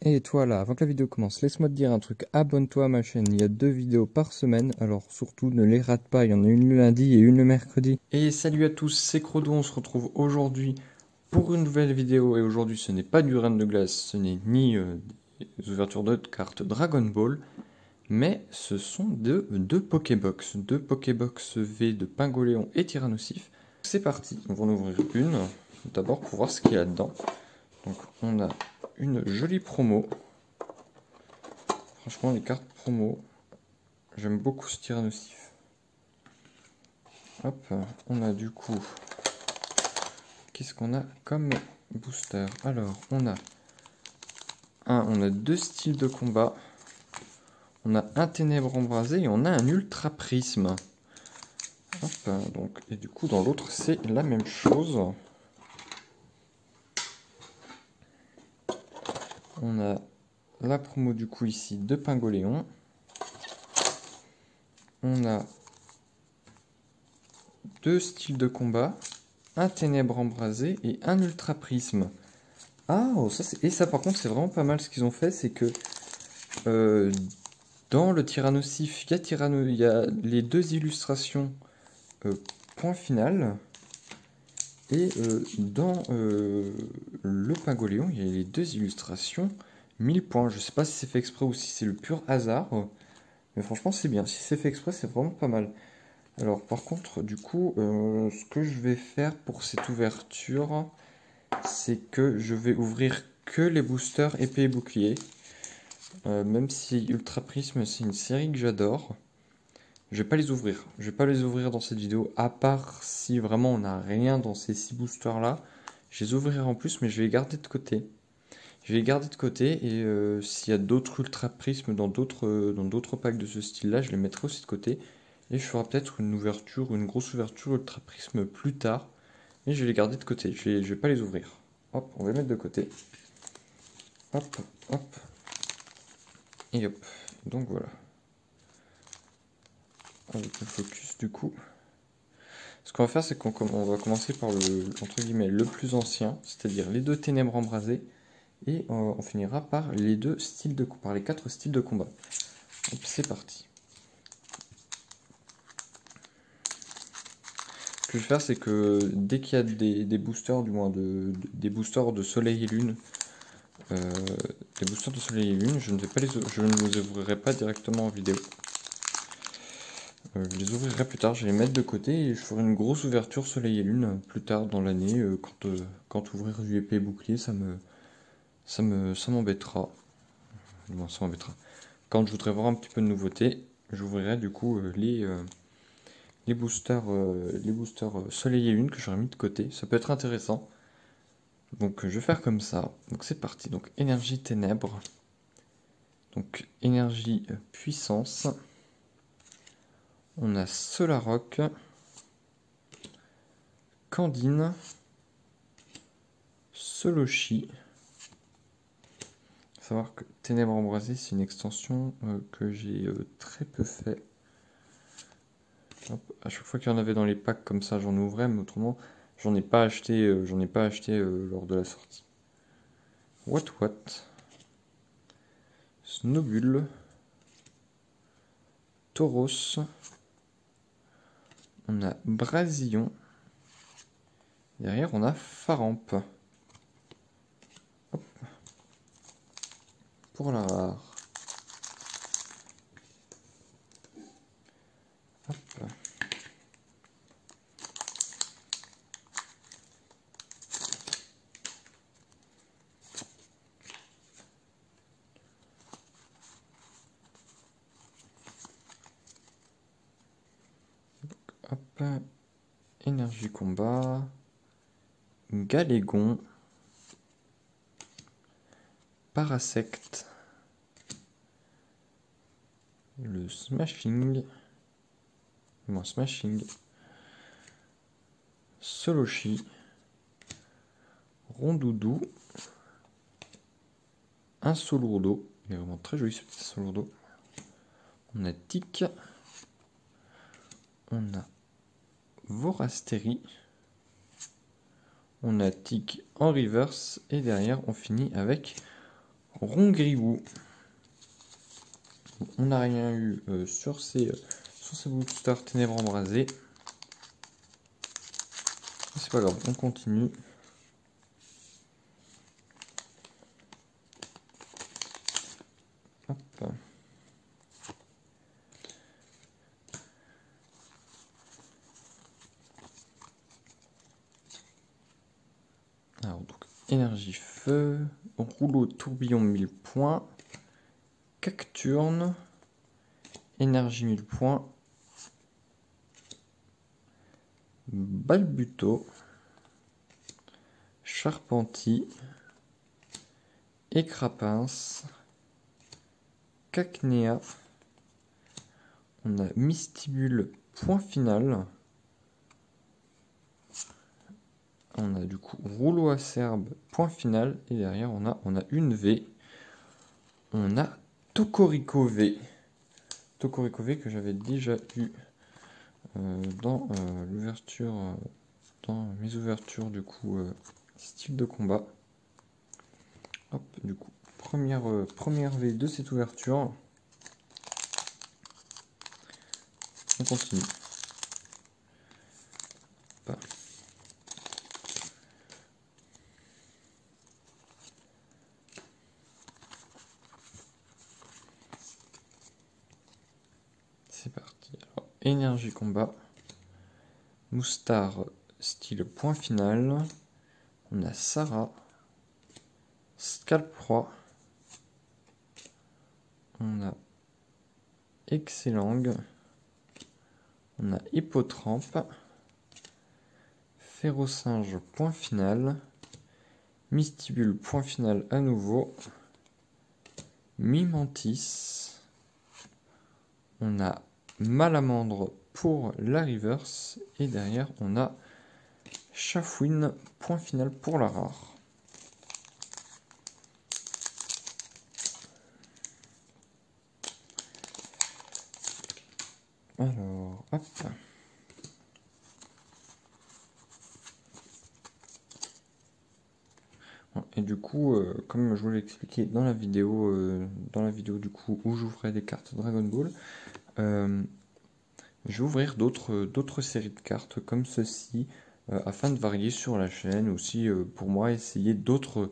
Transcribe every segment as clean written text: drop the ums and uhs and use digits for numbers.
Et toi là, avant que la vidéo commence, laisse-moi te dire un truc, abonne-toi à ma chaîne, il y a 2 vidéos par semaine, alors surtout ne les rate pas, il y en a une le lundi et une le mercredi. Et salut à tous, c'est Crodo, on se retrouve aujourd'hui pour une nouvelle vidéo, et aujourd'hui ce n'est pas du Reine de Glace, ce n'est ni des ouvertures de cartes Dragon Ball, mais ce sont deux Pokébox V de Pingoléon et Tyrannosif. C'est parti, on va en ouvrir une, d'abord pour voir ce qu'il y a dedans. Donc on a une jolie promo. Franchement, les cartes promo, j'aime beaucoup ce Tyrannosif. Hop, on a du coup, qu'est-ce qu'on a comme booster? Alors, on a 2 styles de combat. On a un ténèbre embrasé et on a un ultra prisme. Hop, donc, et du coup, dans l'autre, c'est la même chose. On a la promo du coup ici de Pingoléon. On a 2 styles de combat, un ténèbre embrasé et un ultra prisme. Ah, et ça par contre c'est vraiment pas mal ce qu'ils ont fait, c'est que dans le Tyrannosif, il y a les 2 illustrations point final, et dans le Pingoléon, il y a les 2 illustrations 1000 points. Je sais pas si c'est fait exprès ou si c'est le pur hasard, mais franchement c'est bien. Si c'est fait exprès, c'est vraiment pas mal. Alors par contre, du coup, ce que je vais faire pour cette ouverture, c'est que je vais ouvrir que les boosters épée et bouclier. Même si Ultra Prisme c'est une série que j'adore, je vais pas les ouvrir. Je vais pas les ouvrir dans cette vidéo, à part si vraiment on n'a rien dans ces 6 boosters là. Je les ouvrirai en plus, mais je vais les garder de côté. Je vais les garder de côté, et s'il y a d'autres Ultra Prismes dans d'autres packs de ce style là, je les mettrai aussi de côté. Et je ferai peut-être une ouverture, une grosse ouverture Ultra Prisme plus tard. Mais je vais les garder de côté, je vais pas les ouvrir. Hop, on va les mettre de côté. Hop, hop. Et hop. Donc voilà. Avec le focus du coup. Ce qu'on va faire, c'est qu'on va commencer par entre guillemets, le plus ancien, c'est-à-dire les 2 ténèbres embrasées. Et on finira par les 4 styles de combat. Hop, c'est parti. Ce que je vais faire, c'est que dès qu'il y a des boosters, du moins des boosters de soleil et lune, je ne les ouvrirai pas directement en vidéo. Je les ouvrirai plus tard, je vais les mettre de côté et je ferai une grosse ouverture soleil et lune plus tard dans l'année, quand ouvrir du épée et bouclier, ça m'embêtera. Non, ça m'embêtera. Quand je voudrais voir un petit peu de nouveauté, j'ouvrirai du coup les boosters soleil et lune que j'aurais mis de côté. Ça peut être intéressant. Donc je vais faire comme ça. Donc c'est parti. Donc énergie ténèbres. Donc énergie puissance. On a Solarock, Candine, Soloshi. Il faut savoir que Ténèbres embrasées, c'est une extension que j'ai très peu fait. Hop, à chaque fois qu'il y en avait dans les packs comme ça, j'en ouvrais, mais autrement, j'en ai pas acheté, lors de la sortie. What, Snowbull, Tauros, on a Brasillon, derrière on a Faramp. Hop. Pour la rare. Hop. Hop. Énergie combat, Galégon, Parasect, le Smashing, Soloshi, Rondoudou, un Solourdo, il est vraiment très joli ce petit Solourdo. On a Tic, on a Vorasteri, On a Tic en reverse. Et derrière, on finit avec Rongrigou. On n'a rien eu sur ces boosters Ténèbres Embrasées. C'est pas grave, on continue. Hop. Alors donc énergie feu, rouleau tourbillon 1000 points, Cacturne, énergie 1000 points, Balbuto, Charpenti, Écrapince, Cacnea, on a Mystibule point final, on a du coup rouleau acerbe point final, et derrière on a une V, on a Tocorico V. Tocorico V que j'avais déjà eu dans l'ouverture, dans mes ouvertures du coup style de combat. Hop, du coup première V de cette ouverture. On continue. Hop. C'est parti. Alors, énergie combat. Moustar style point final. On a Sarah. Scalproie. On a Excellang. On a Hippotrampe. Férocinge point final. Mystibule point final à nouveau. Mimantis. On a Malamandre pour la reverse. Et derrière, on a Chafouine, point final pour la rare. Alors, hop. Et du coup, comme je vous l'ai expliqué dans la vidéo du coup où j'ouvrais des cartes Dragon Ball, je vais ouvrir d'autres séries de cartes comme ceci afin de varier sur la chaîne, aussi pour moi essayer d'autres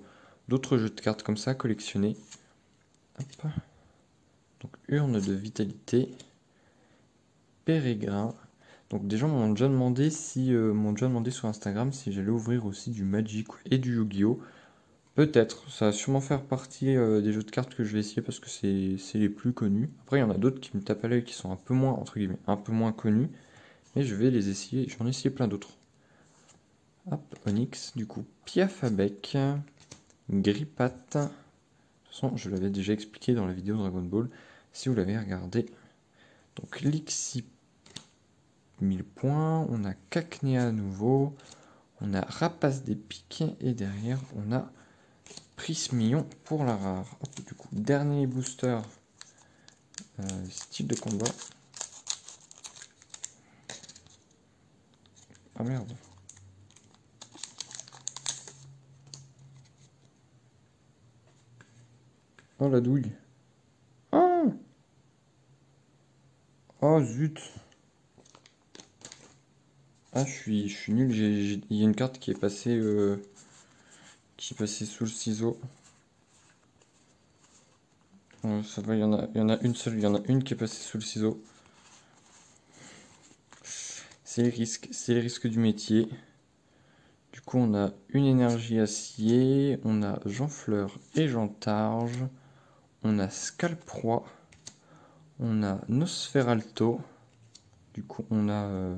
jeux de cartes comme ça collectionner. Hop. Donc urne de vitalité, Pérégrin. Donc des gens m'ont déjà demandé sur Instagram si j'allais ouvrir aussi du Magic et du Yu-Gi-Oh. Peut-être, ça va sûrement faire partie des jeux de cartes que je vais essayer parce que c'est les plus connus. Après, il y en a d'autres qui me tapent à l'œil qui sont un peu moins, entre guillemets, un peu moins connus. Mais je vais les essayer, j'en ai essayé plein d'autres. Hop, Onyx, du coup, Piafabec, Grippat. De toute façon, je l'avais déjà expliqué dans la vidéo Dragon Ball, si vous l'avez regardé. Donc, Lixi, 1000 points. On a Cacnea à nouveau. On a Rapace des Pics. Et derrière, on a Prismillon pour la rare. Hop, du coup, dernier booster style de combat. Ah merde. Oh la douille. Oh, oh zut. Ah je suis nul. Il y a une carte qui est passée sous le ciseau. Ça va, il y en a une seule, il y en a une qui est passée sous le ciseau. C'est les risques du métier. Du coup, on a une énergie acier, on a Jean-Fleur et Jean-Targe, on a Scalproie, on a Nosferalto. Du coup, on a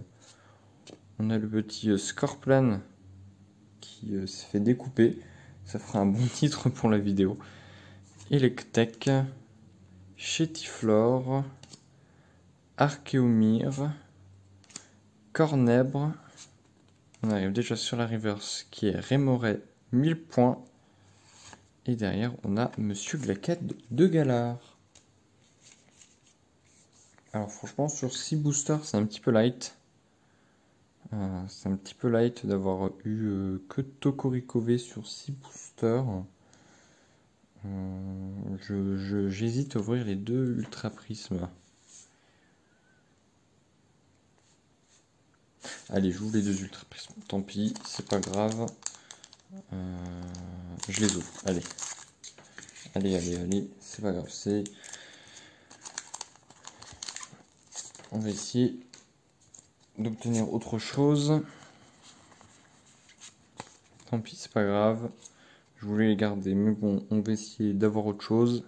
le petit Scorplan qui s'est fait découper. Ça fera un bon titre pour la vidéo. Electek, Chétiflore, Archéomire, Cornèbre. On arrive déjà sur la reverse qui est Rémoret, 1000 points. Et derrière, on a Monsieur Glaquette de Galard. Alors franchement, sur 6 boosters, c'est un petit peu light. C'est un petit peu light d'avoir eu que Tokoriko V sur 6 boosters. J'hésite à ouvrir les deux Ultra Prismes. Allez, j'ouvre les deux Ultra Prismes. Tant pis, c'est pas grave. Je les ouvre. Allez. Allez. C'est pas grave. On va essayer d'obtenir autre chose. Tant pis, c'est pas grave. Je voulais les garder, mais bon, on va essayer d'avoir autre chose.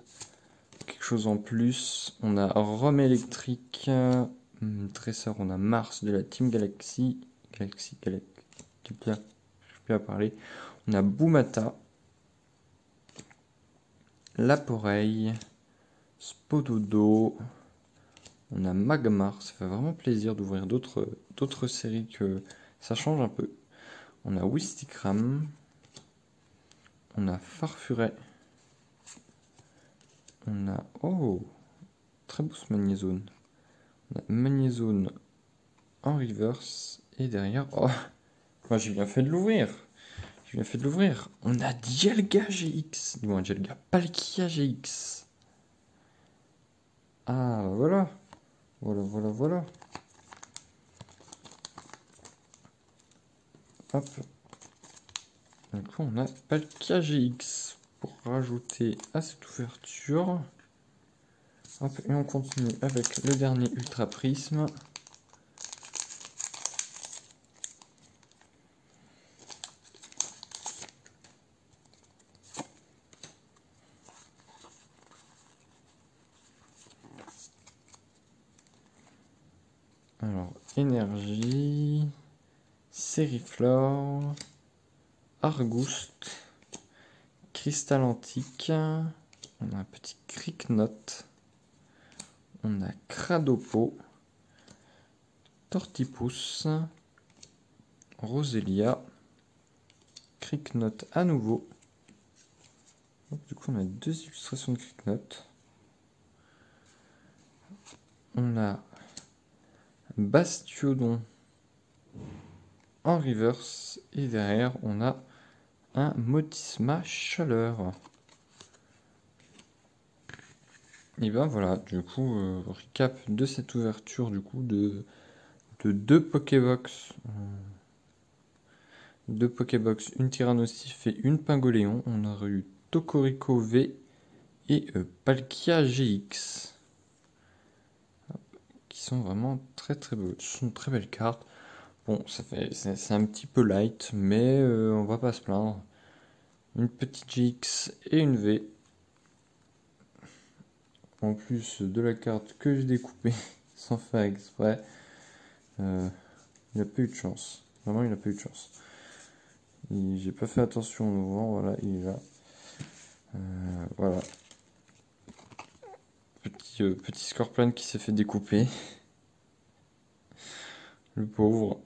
Quelque chose en plus. On a Rome électrique. Tresseur, on a Mars de la Team Galaxy. Galaxy. Je sais plus à parler. On a Boumata. Laporeille. Spododo. On a Magmar. Ça fait vraiment plaisir d'ouvrir d'autres séries que ça change un peu. On a Wistikram. On a Farfuret. On a... Oh, très beau ce Magnézone. On a Magnézone en reverse. Et derrière... Oh, moi j'ai bien fait de l'ouvrir. On a Dialga GX. Bon, Dialga Palkia GX. Ah, voilà. Voilà. Hop. Du coup, on a Palkia GX pour rajouter à cette ouverture. Hop, et on continue avec le dernier Ultra Prisme. Alors, Énergie, Sériflore, Argouste, Cristal Antique, on a un petit Cricknote, on a Cradopo, Tortipousse, Roselia, Cricknote à nouveau. Donc, du coup, on a deux illustrations de Cricknote. On a Bastiodon en reverse et derrière on a un Motisma Chaleur. Et ben voilà, du coup, recap de cette ouverture du coup de deux Pokébox. Deux Pokébox, une Tyrannosif et une Pingoléon. On aurait eu Tokoriko V et Palkia GX. Qui sont vraiment très beaux. Ce sont de très belles cartes. Bon, c'est un petit peu light, mais on va pas se plaindre. Une petite GX et une V. En plus de la carte que j'ai découpée sans faire exprès. Il n'a pas eu de chance. Vraiment, il n'a pas eu de chance. J'ai pas fait attention au mouvement. Voilà, il est là. Voilà. Petit Scorpion qui s'est fait découper. Le pauvre.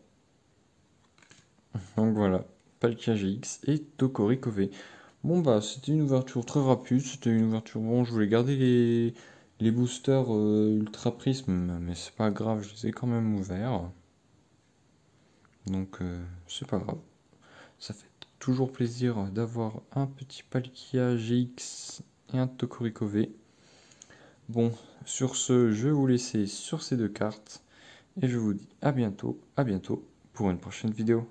Donc voilà. Palkia GX et Tokoriko V. Bon bah c'était une ouverture très rapide, c'était une ouverture... Bon, je voulais garder les boosters Ultra Prisme, mais c'est pas grave, je les ai quand même ouverts. Donc c'est pas grave. Ça fait toujours plaisir d'avoir un petit Palkia GX et un Tokoriko V. Bon, sur ce, je vais vous laisser sur ces deux cartes. Et je vous dis à bientôt pour une prochaine vidéo.